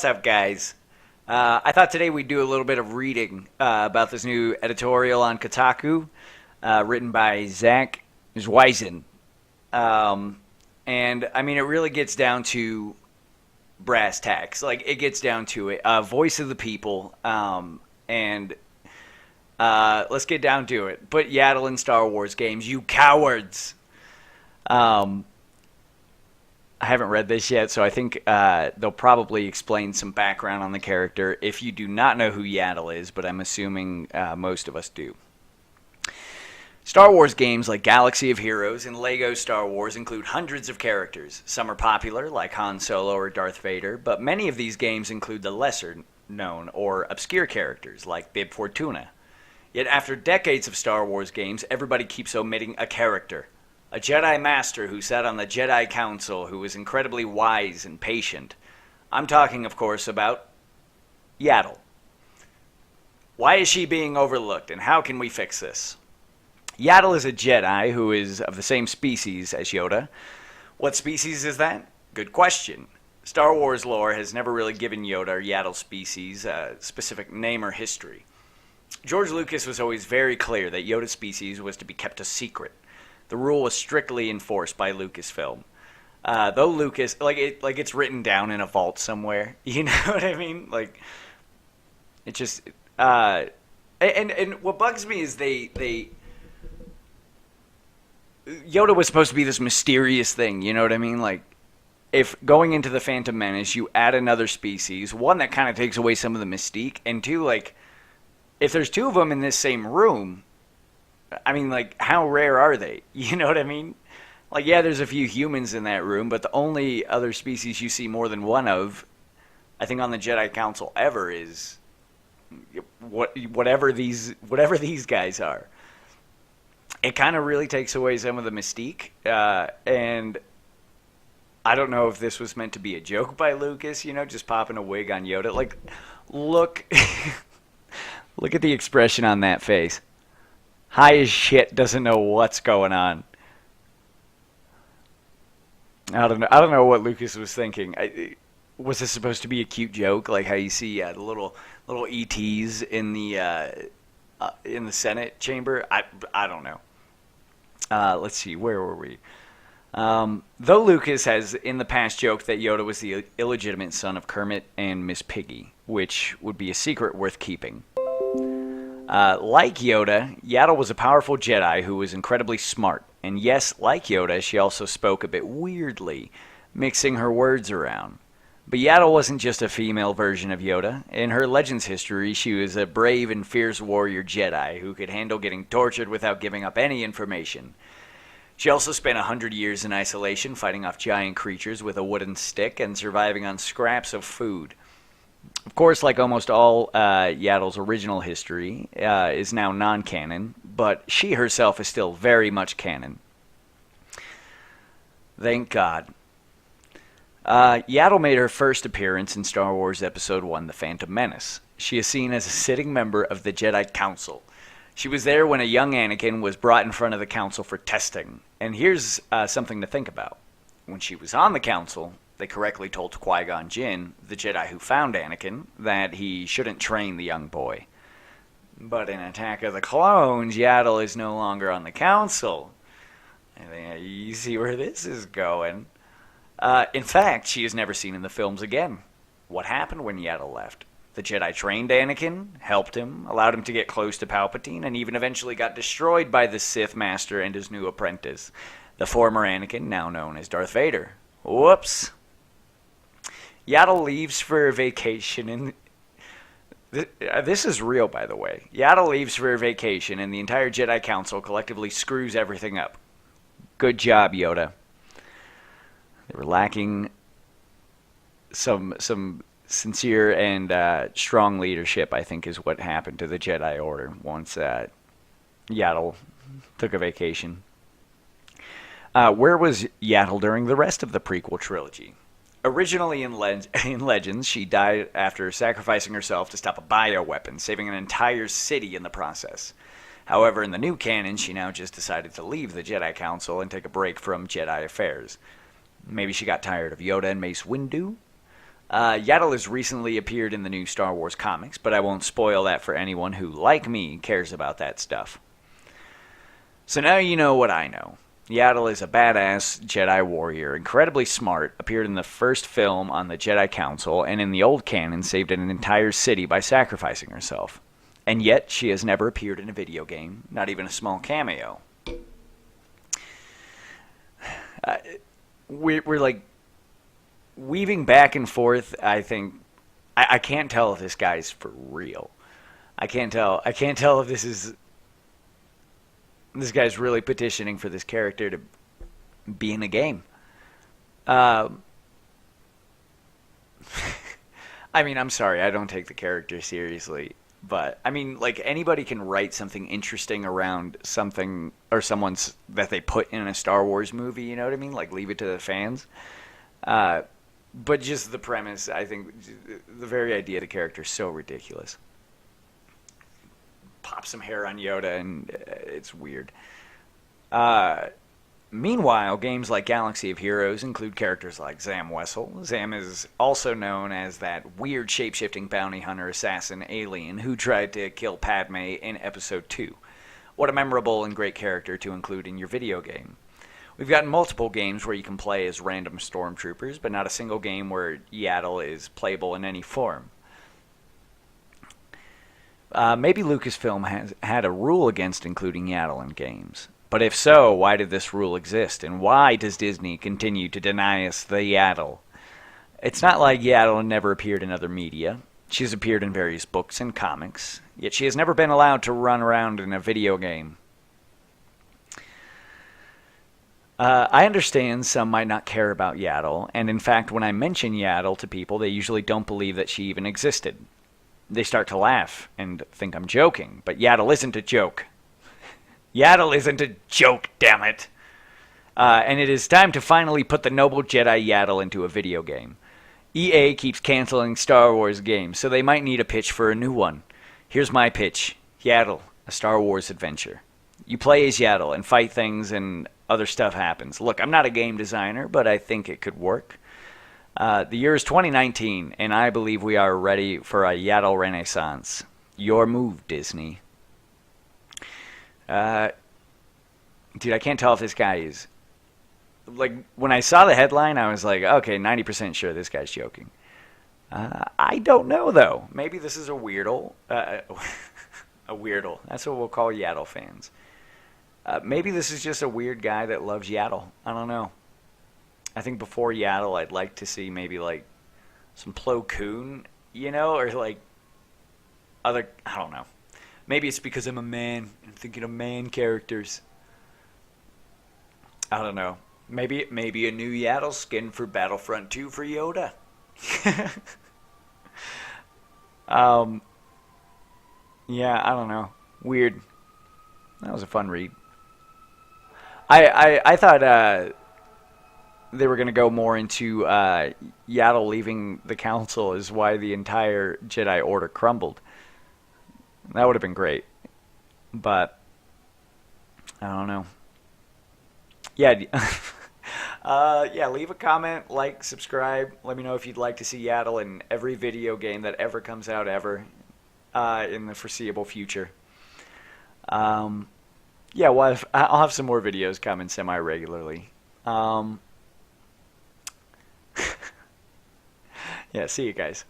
What's up, guys? I thought today we'd do a little bit of reading about this new editorial on Kotaku, written by Zack Zwiezen. And, I mean, it really gets down to brass tacks. Like, it gets down to it. Voice of the people. And let's get down to it. Put Yaddle in Star Wars games, you cowards! I haven't read this yet, so I think they'll probably explain some background on the character if you do not know who Yaddle is, but I'm assuming most of us do. Star Wars games like Galaxy of Heroes and Lego Star Wars include hundreds of characters. Some are popular, like Han Solo or Darth Vader, but many of these games include the lesser-known or obscure characters, like Bib Fortuna. Yet after decades of Star Wars games, everybody keeps omitting a character. A Jedi Master who sat on the Jedi Council who was incredibly wise and patient. I'm talking, of course, about Yaddle. Why is she being overlooked, and how can we fix this? Yaddle is a Jedi who is of the same species as Yoda. What species is that? Good question. Star Wars lore has never really given Yoda or Yaddle's species a specific name or history. George Lucas was always very clear that Yoda's species was to be kept a secret. The rule was strictly enforced by Lucasfilm. Though Lucas, it's written down in a vault somewhere. You know what I mean? Like, it just, and what bugs me is Yoda was supposed to be this mysterious thing. You know what I mean? Like, if going into the Phantom Menace, you add another species, one that kind of takes away some of the mystique, and two, like, if there's two of them in this same room. I mean, like, how rare are they? You know what I mean? Like, yeah, there's a few humans in that room, but the only other species you see more than one of, I think on the Jedi Council ever, is whatever these guys are. It kind of really takes away some of the mystique, and I don't know if this was meant to be a joke by Lucas, you know, just popping a wig on Yoda. Like, look, look at the expression on that face. High as shit, doesn't know what's going on. I don't know what Lucas was thinking. Was this supposed to be a cute joke, like how you see the little ETs in the Senate chamber? I don't know. Let's see, where were we? Though Lucas has in the past joked that Yoda was the illegitimate son of Kermit and Miss Piggy, which would be a secret worth keeping. Like Yoda, Yaddle was a powerful Jedi who was incredibly smart. And yes, like Yoda, she also spoke a bit weirdly, mixing her words around. But Yaddle wasn't just a female version of Yoda. In her Legends history, she was a brave and fierce warrior Jedi who could handle getting tortured without giving up any information. She also spent 100 years in isolation, fighting off giant creatures with a wooden stick and surviving on scraps of food. Of course, like almost all Yaddle's original history, is now non-canon, but she herself is still very much canon. Thank God. Yaddle made her first appearance in Star Wars Episode 1, The Phantom Menace. She is seen as a sitting member of the Jedi Council. She was there when a young Anakin was brought in front of the Council for testing. And here's something to think about. When she was on the Council, they correctly told Qui-Gon Jinn, the Jedi who found Anakin, that he shouldn't train the young boy. But in Attack of the Clones, Yaddle is no longer on the Council. I think you see where this is going. In fact, she is never seen in the films again. What happened when Yaddle left? The Jedi trained Anakin, helped him, allowed him to get close to Palpatine, and even eventually got destroyed by the Sith Master and his new apprentice, the former Anakin, now known as Darth Vader. Whoops. Yaddle leaves for a vacation in... This is real, by the way. Yaddle leaves for a vacation, and the entire Jedi Council collectively screws everything up. Good job, Yoda. They were lacking some sincere and strong leadership, I think, is what happened to the Jedi Order once Yaddle took a vacation. Where was Yaddle during the rest of the prequel trilogy? Originally in Legends, she died after sacrificing herself to stop a bioweapon, saving an entire city in the process. However, in the new canon, she now just decided to leave the Jedi Council and take a break from Jedi affairs. Maybe she got tired of Yoda and Mace Windu? Yaddle has recently appeared in the new Star Wars comics, but I won't spoil that for anyone who, like me, cares about that stuff. So now you know what I know. Yaddle is a badass Jedi warrior, incredibly smart, appeared in the first film on the Jedi Council, and in the old canon saved an entire city by sacrificing herself. And yet, she has never appeared in a video game, not even a small cameo. We're like weaving back and forth. I think I can't tell if this guy's for real. I can't tell if this guy's really petitioning for this character to be in a game. I mean, I'm sorry, I don't take the character seriously, but I mean, like, anybody can write something interesting around something or someone's that they put in a Star Wars movie. You know what I mean? Like, leave it to the fans. But just the premise, I think, the very idea of the character is so ridiculous. Pop some hair on Yoda, and it's weird. Meanwhile, games like Galaxy of Heroes include characters like Zam Wessel. Zam is also known as that weird shape-shifting bounty hunter assassin alien who tried to kill Padme in Episode 2. What a memorable and great character to include in your video game. We've gotten multiple games where you can play as random stormtroopers, but not a single game where Yaddle is playable in any form. Maybe Lucasfilm has had a rule against including Yaddle in games. But if so, why did this rule exist? And why does Disney continue to deny us the Yaddle? It's not like Yaddle never appeared in other media. She's appeared in various books and comics, yet she has never been allowed to run around in a video game. I understand some might not care about Yaddle, and in fact, when I mention Yaddle to people, they usually don't believe that she even existed. They start to laugh and think I'm joking, but Yaddle isn't a joke. Yaddle isn't a joke, damn it. And it is time to finally put the noble Jedi Yaddle into a video game. EA keeps canceling Star Wars games, so they might need a pitch for a new one. Here's my pitch. Yaddle, a Star Wars adventure. You play as Yaddle and fight things and other stuff happens. Look, I'm not a game designer, but I think it could work. The year is 2019, and I believe we are ready for a Yaddle renaissance. Your move, Disney. Dude, I can't tell if this guy is... Like, when I saw the headline, I was like, okay, 90% sure this guy's joking. I don't know, though. Maybe this is a Weirdle. A Weirdle. That's what we'll call Yaddle fans. Maybe this is just a weird guy that loves Yaddle. I don't know. I think before Yaddle, I'd like to see maybe, like, some Plo Koon, you know? Or, like, other... I don't know. Maybe it's because I'm a man. I'm thinking of man characters. I don't know. Maybe a new Yaddle skin for Battlefront 2 for Yoda. Yeah, I don't know. Weird. That was a fun read. I thought they were going to go more into Yaddle leaving the council is why the entire Jedi Order crumbled. That would have been great. But I don't know. Yeah. Yeah, leave a comment, like, subscribe. Let me know if you'd like to see Yaddle in every video game that ever comes out ever in the foreseeable future. Yeah, well, I'll have some more videos coming semi-regularly. Yeah, see you guys.